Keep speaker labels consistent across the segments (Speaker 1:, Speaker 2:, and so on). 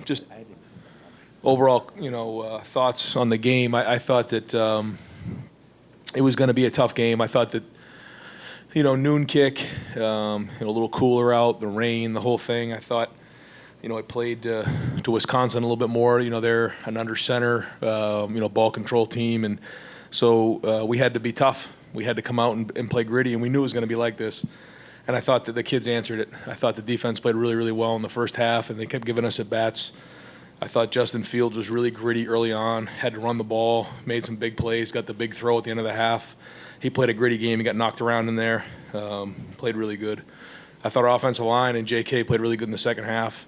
Speaker 1: Just overall, thoughts on the game. I thought that it was going to be a tough game. I thought that, noon kick, a little cooler out, the rain, the whole thing. I thought, it played to Wisconsin a little bit more. They're an under center, ball control team. And so we had to be tough. We had to come out and play gritty, and we knew it was going to be like this. And I thought that the kids answered it. I thought the defense played really, really well in the first half, and they kept giving us at-bats. I thought Justin Fields was really gritty early on, had to run the ball, made some big plays, got the big throw at the end of the half. He played a gritty game. He got knocked around in there, played really good. I thought our offensive line and J.K. played really good in the second half.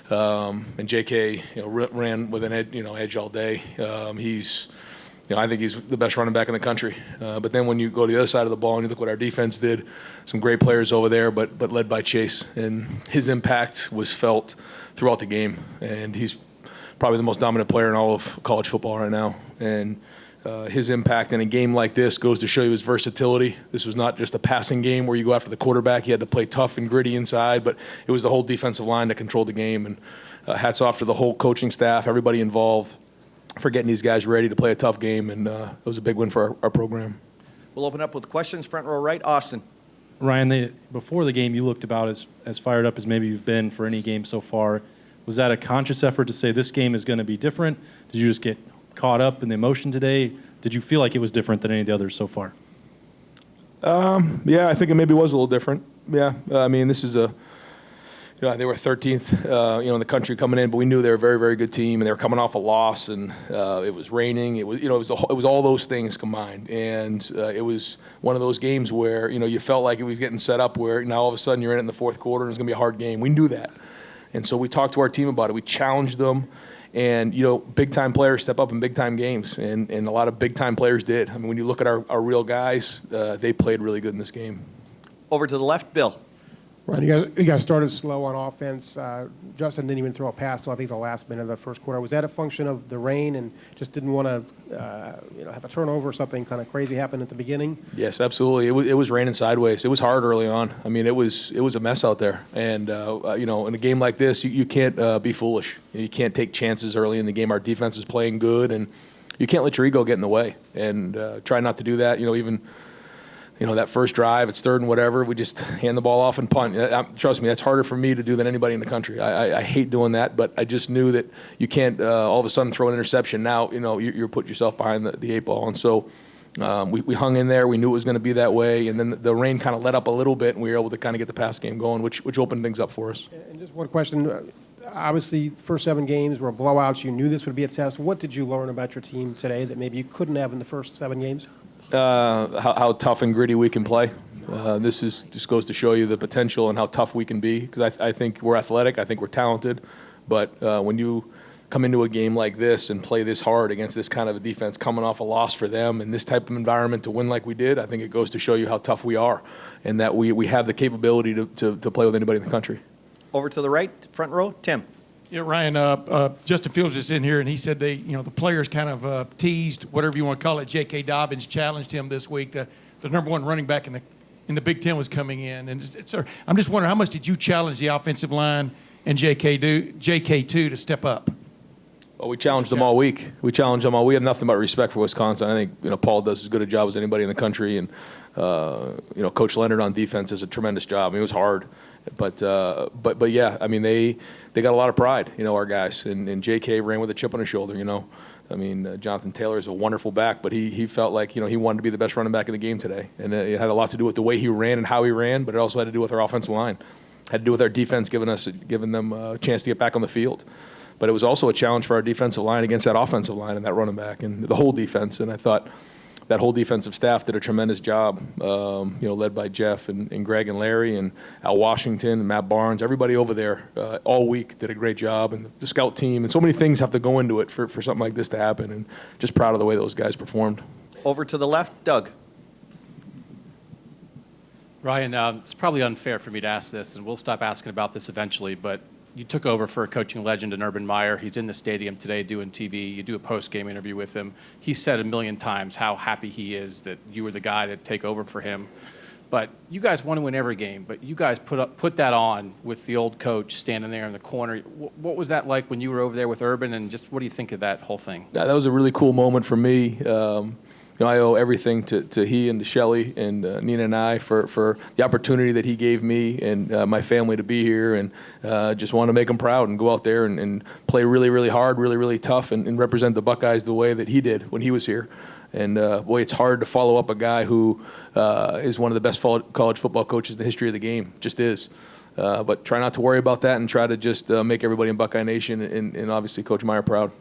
Speaker 1: And J.K. ran with an edge all day. I think he's the best running back in the country. But then when you go to the other side of the ball and you look what our defense did, some great players over there, but led by Chase. And his impact was felt throughout the game. And he's probably the most dominant player in all of college football right now. And his impact in a game like this goes to show you his versatility. This was not just a passing game where you go after the quarterback. He had to play tough and gritty inside, but it was the whole defensive line that controlled the game. And hats off to the whole coaching staff, everybody involved, for getting these guys ready to play a tough game, and it was a big win for our program.
Speaker 2: We'll open up with questions. Front row right, Austin.
Speaker 3: Ryan, before the game, you looked about as fired up as maybe you've been for any game so far. Was that a conscious effort to say this game is going to be different? Did you just get caught up in the emotion today? Did you feel like it was different than any of the others so far?
Speaker 1: Yeah, I think it maybe was a little different. Yeah, this is they were 13th, in the country coming in, but we knew they were a very, very good team, and they were coming off a loss, and it was raining. It was, it was all those things combined, and it was one of those games where, you felt like it was getting set up where now all of a sudden you're in it in the fourth quarter and it's going to be a hard game. We knew that, and so we talked to our team about it. We challenged them, and big-time players step up in big-time games, and a lot of big-time players did. When you look at our real guys, they played really good in this game.
Speaker 2: Over to the left, Bill.
Speaker 4: Right, you guys started slow on offense. Justin didn't even throw a pass till I think the last minute of the first quarter. Was that a function of the rain and just didn't want to, have a turnover or something kind of crazy happen at the beginning?
Speaker 1: Yes, absolutely. It was raining sideways. It was hard early on. It was a mess out there. And in a game like this, you can't be foolish. You can't take chances early in the game. Our defense is playing good, and you can't let your ego get in the way. And try not to do that. Even. That first drive, it's third and whatever, we just hand the ball off and punt. Trust me, that's harder for me to do than anybody in the country. I hate doing that, but I just knew that you can't all of a sudden throw an interception. Now, you're putting yourself behind the eight ball. And so we hung in there. We knew it was going to be that way. And then the rain kind of let up a little bit, and we were able to kind of get the pass game going, which opened things up for us.
Speaker 4: And just one question. Obviously, first 7 games were blowouts. You knew this would be a test. What did you learn about your team today that maybe you couldn't have in the first 7 games?
Speaker 1: How tough and gritty we can play. This just goes to show you the potential and how tough we can be, because I think we're athletic, I think we're talented, but when you come into a game like this and play this hard against this kind of a defense coming off a loss for them in this type of environment to win like we did, I think it goes to show you how tough we are and that we have the capability to play with anybody in the country.
Speaker 2: Over to the right, front row, Tim.
Speaker 5: Yeah, Ryan, Justin Fields is in here, and he said the players kind of teased, whatever you want to call it. J.K. Dobbins challenged him this week. The number 1 running back in the Big Ten was coming in. And I'm just wondering, how much did you challenge the offensive line and JK2 to step up?
Speaker 1: Well, we challenged them all week. We have nothing but respect for Wisconsin. I think Paul does as good a job as anybody in the country, and Coach Leonard on defense does a tremendous job. It was hard. But yeah, they got a lot of pride, our guys. And J.K. ran with a chip on his shoulder, Jonathan Taylor is a wonderful back, but he felt like, he wanted to be the best running back in the game today. And it had a lot to do with the way he ran and how he ran, but it also had to do with our offensive line. It had to do with our defense giving them a chance to get back on the field. But it was also a challenge for our defensive line against that offensive line and that running back and the whole defense. And I thought that whole defensive staff did a tremendous job, led by Jeff and Greg and Larry and Al Washington and Matt Barnes. Everybody over there all week did a great job, and the scout team. And so many things have to go into it for something like this to happen, and just proud of the way those guys performed.
Speaker 2: Over to the left, Doug.
Speaker 6: Ryan, it's probably unfair for me to ask this, and we'll stop asking about this eventually, but you took over for a coaching legend in Urban Meyer. He's in the stadium today doing TV. You do a post-game interview with him. He said a million times how happy he is that you were the guy to take over for him. But you guys want to win every game, but you guys put that on with the old coach standing there in the corner. What was that like when you were over there with Urban, and just what do you think of that whole thing?
Speaker 1: That was a really cool moment for me. I owe everything to he and to Shelley and Nina and I for the opportunity that he gave me and my family to be here, and just want to make him proud and go out there and play really, really hard, really, really tough, and represent the Buckeyes the way that he did when he was here. And boy, it's hard to follow up a guy who is one of the best college football coaches in the history of the game. Just is. But try not to worry about that and try to just make everybody in Buckeye Nation and obviously Coach Meyer proud.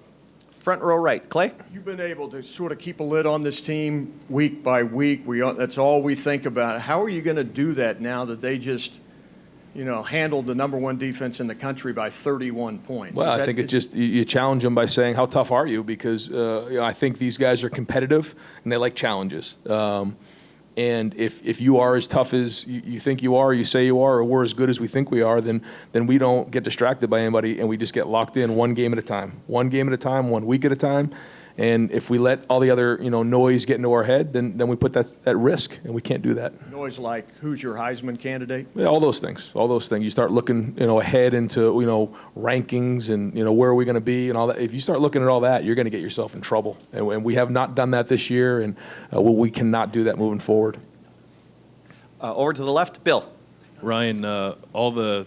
Speaker 2: Front row right. Clay?
Speaker 7: You've been able to sort of keep a lid on this team week by week. That's all we think about. How are you going to do that now that they just, handled the number one defense in the country by 31 points?
Speaker 1: Well, I think it's just you challenge them by saying, how tough are you? Because I think these guys are competitive and they like challenges. And if you are as tough as you think you are, you say you are, or we're as good as we think we are, then we don't get distracted by anybody, and we just get locked in one game at a time, 1 week at a time. And if we let all the other noise get into our head, then we put that at risk, and we can't do that.
Speaker 7: Noise like who's your Heisman candidate?
Speaker 1: Yeah, all those things. You start looking ahead into rankings and where are we going to be and all that. If you start looking at all that, you're going to get yourself in trouble. And we have not done that this year, and we cannot do that moving forward.
Speaker 2: Over to the left, Bill.
Speaker 8: Ryan, all the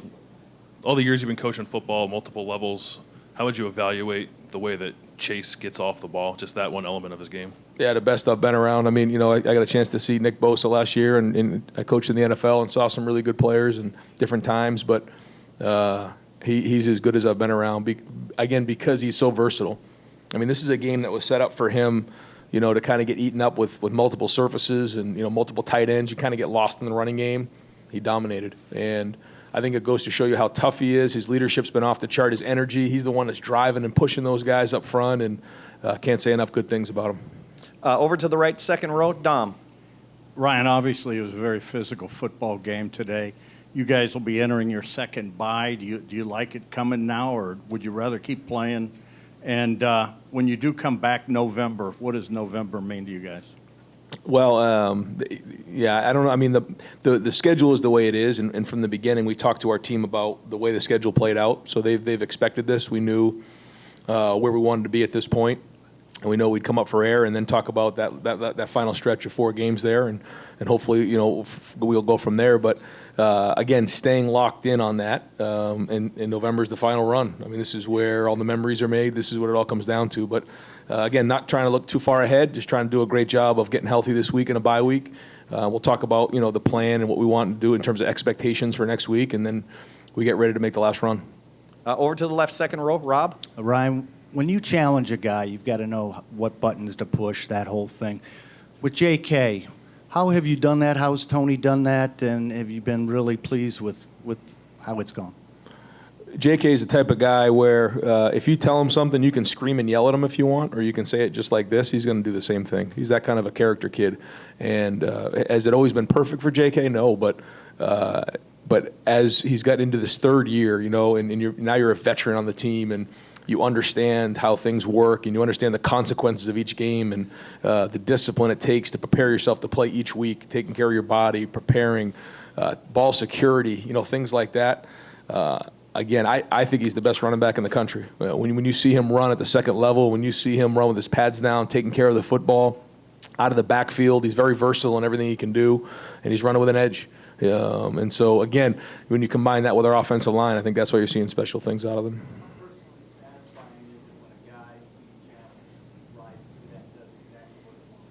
Speaker 8: years you've been coaching football, multiple levels, how would you evaluate the way that Chase gets off the ball, just that one element of his game?
Speaker 1: Yeah, the best I've been around. I mean, I got a chance to see Nick Bosa last year, and I coached in the NFL and saw some really good players in different times, but he's as good as I've been around, again, because he's so versatile. I mean, this is a game that was set up for him, to kind of get eaten up with multiple surfaces and, multiple tight ends. You kind of get lost in the running game. He dominated, and I think it goes to show you how tough he is. His leadership's been off the chart. His energy, he's the one that's driving and pushing those guys up front, and can't say enough good things about him.
Speaker 2: Over to the right, second row, Dom.
Speaker 9: Ryan, obviously it was a very physical football game today. You guys will be entering your second bye. Do you like it coming now, or would you rather keep playing? And when you do come back November, what does November mean to you guys?
Speaker 1: Well, yeah, I don't know. I mean, the schedule is the way it is, and from the beginning, we talked to our team about the way the schedule played out. So they've expected this. We knew where we wanted to be at this point, and we know we'd come up for air, and then talk about that final stretch of 4 games there, and hopefully, we'll go from there. But again, staying locked in on that, and November is the final run. I mean, this is where all the memories are made. This is what it all comes down to. But again, not trying to look too far ahead, just trying to do a great job of getting healthy this week in a bye week. We'll talk about the plan and what we want to do in terms of expectations for next week, and then we get ready to make the last run.
Speaker 2: Over to the left, second row, Rob.
Speaker 9: Ryan, when you challenge a guy, you've got to know what buttons to push, that whole thing. With J.K., how have you done that? How has Tony done that? And have you been really pleased with how it's gone?
Speaker 1: J.K. is the type of guy where if you tell him something, you can scream and yell at him if you want, or you can say it just like this. He's going to do the same thing. He's that kind of a character kid. And has it always been perfect for J.K.? No, but as he's got into this 3rd year, and now you're a veteran on the team, and you understand how things work, and you understand the consequences of each game, and the discipline it takes to prepare yourself to play each week, taking care of your body, preparing, ball security, things like that. Again, I think he's the best running back in the country. When you see him run at the second level, when you see him run with his pads down, taking care of the football, out of the backfield, he's very versatile in everything he can do, and he's running with an edge. And so, again, when you combine that with our offensive line, I think that's why you're seeing special things out of them.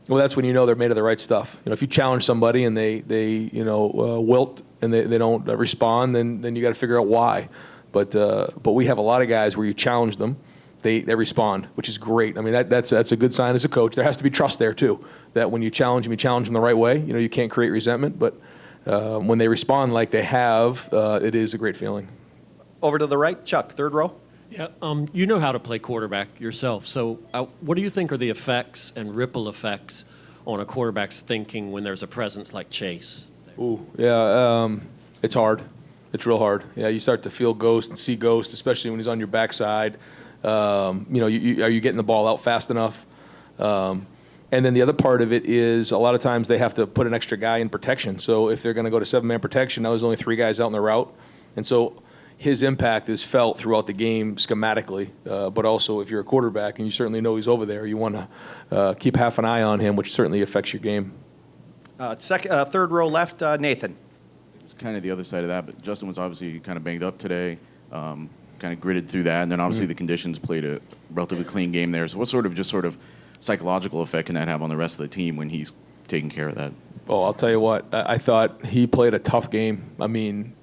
Speaker 1: Well, that's when they're made of the right stuff. If you challenge somebody and they wilt and they don't respond, then you got to figure out why. But we have a lot of guys where you challenge them, they respond, which is great. I mean, that's a good sign as a coach. There has to be trust there too. That when you challenge them the right way. You can't create resentment, but when they respond like they have, it is a great feeling.
Speaker 2: Over to the right, Chuck, third row.
Speaker 10: Yeah, you know how to play quarterback yourself. So what do you think are the effects and ripple effects on a quarterback's thinking when there's a presence like Chase?
Speaker 1: Ooh, yeah, it's hard. It's real hard. Yeah, you start to feel ghost and see ghost, especially when he's on your backside. Are you getting the ball out fast enough? And then the other part of it is a lot of times they have to put an extra guy in protection. So if they're going to go to 7-man protection, now there's only 3 guys out in the route. And so his impact is felt throughout the game schematically. But also if you're a quarterback and you certainly know he's over there, you want to keep half an eye on him, which certainly affects your game.
Speaker 2: Third row left, Nathan.
Speaker 11: It's kind of the other side of that, but Justin was obviously kind of banged up today, kind of gritted through that, and then obviously the conditions played a relatively clean game there. So what sort of psychological effect can that have on the rest of the team when he's taking care of that?
Speaker 1: Oh, I'll tell you what. I thought he played a tough game. I mean,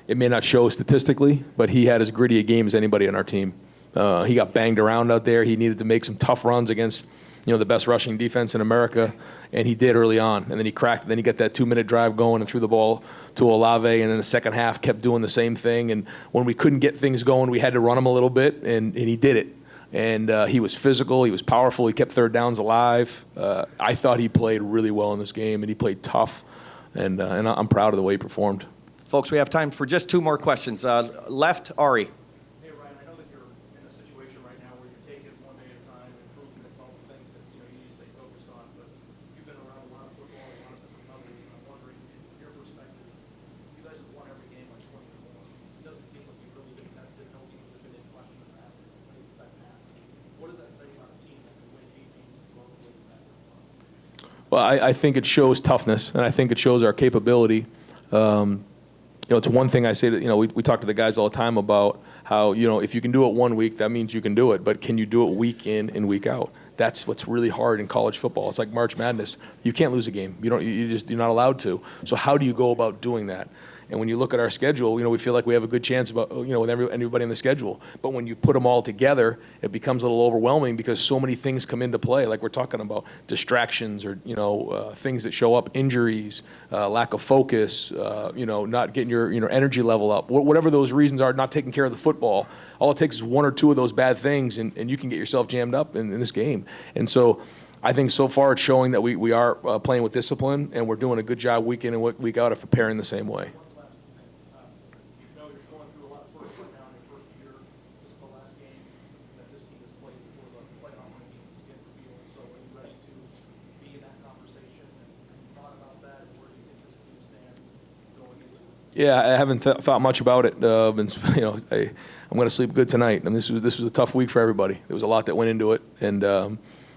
Speaker 1: it may not show statistically, but he had as gritty a game as anybody on our team. He got banged around out there. He needed to make some tough runs against, the best rushing defense in America, and he did early on. And then he cracked. Then he got that 2-minute drive going and threw the ball to Olave, and in the second half kept doing the same thing. And when we couldn't get things going, we had to run him a little bit, and he did it. And he was physical. He was powerful. He kept third downs alive. I thought he played really well in this game, and he played tough. And I'm proud of the way he performed.
Speaker 2: Folks, we have time for just 2 more questions. Left, Ari.
Speaker 3: Hey, Ryan, I know that you're in a situation right now where you're taking it one day at a time, improvements, all the things that you need to stay focused on. But you've been around a lot of football, a lot of different levels. And I'm wondering, from your perspective, you guys have won every game like 20 to 1. It doesn't seem like you've really been tested. No games have been in question of that in the second half. What does that say about a team that can win 8 games as well as the past 7 months?
Speaker 1: Well, I think it shows toughness, and I think it shows our capability. It's one thing I say that, we talk to the guys all the time about how, if you can do it one week, that means you can do it. But can you do it week in and week out? That's what's really hard in college football. It's like March Madness. You can't lose a game. You're not allowed to. So how do you go about doing that? And when you look at our schedule, we feel like we have a good chance about, with everybody on the schedule. But when you put them all together, it becomes a little overwhelming because so many things come into play, like we're talking about distractions or, things that show up, injuries, lack of focus, not getting your energy level up. Whatever those reasons are, not taking care of the football, all it takes is 1 or 2 of those bad things, and you can get yourself jammed up in this game. And so I think so far it's showing that we are playing with discipline, and we're doing a good job week in and week out of preparing the same way. Yeah, I haven't thought much about it. I'm going to sleep good tonight. And this was a tough week for everybody. There was a lot that went into it, and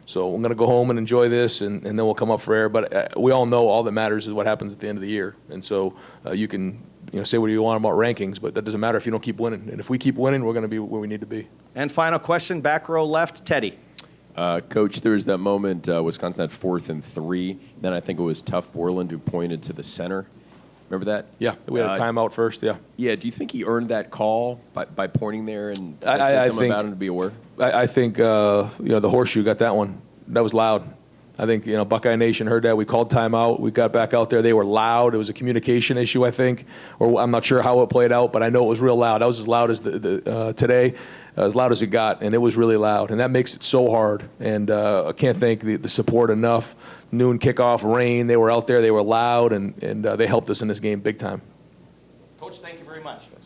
Speaker 1: so I'm going to go home and enjoy this, and then we'll come up for air. But we all know all that matters is what happens at the end of the year. And so you can say what you want about rankings, but that doesn't matter if you don't keep winning. And if we keep winning, we're going to be where we need to be.
Speaker 2: And final question, back row left, Teddy.
Speaker 12: Coach, there was that moment Wisconsin had 4th and 3. Then I think it was Tough Borland who pointed to the center. Remember that?
Speaker 1: Yeah, we had a timeout first, yeah.
Speaker 12: Yeah, do you think he earned that call by pointing there and
Speaker 1: I
Speaker 12: something
Speaker 1: think,
Speaker 12: about him to be aware?
Speaker 1: I think the horseshoe got that one. That was loud. I think, Buckeye Nation heard that. We called timeout. We got back out there. They were loud. It was a communication issue, I think, or I'm not sure how it played out, but I know it was real loud. That was as loud as today, as loud as it got, and it was really loud. And that makes it so hard. And I can't thank the support enough. Noon kickoff, rain. They were out there. They were loud, and they helped us in this game big time.
Speaker 2: Coach, thank you very much.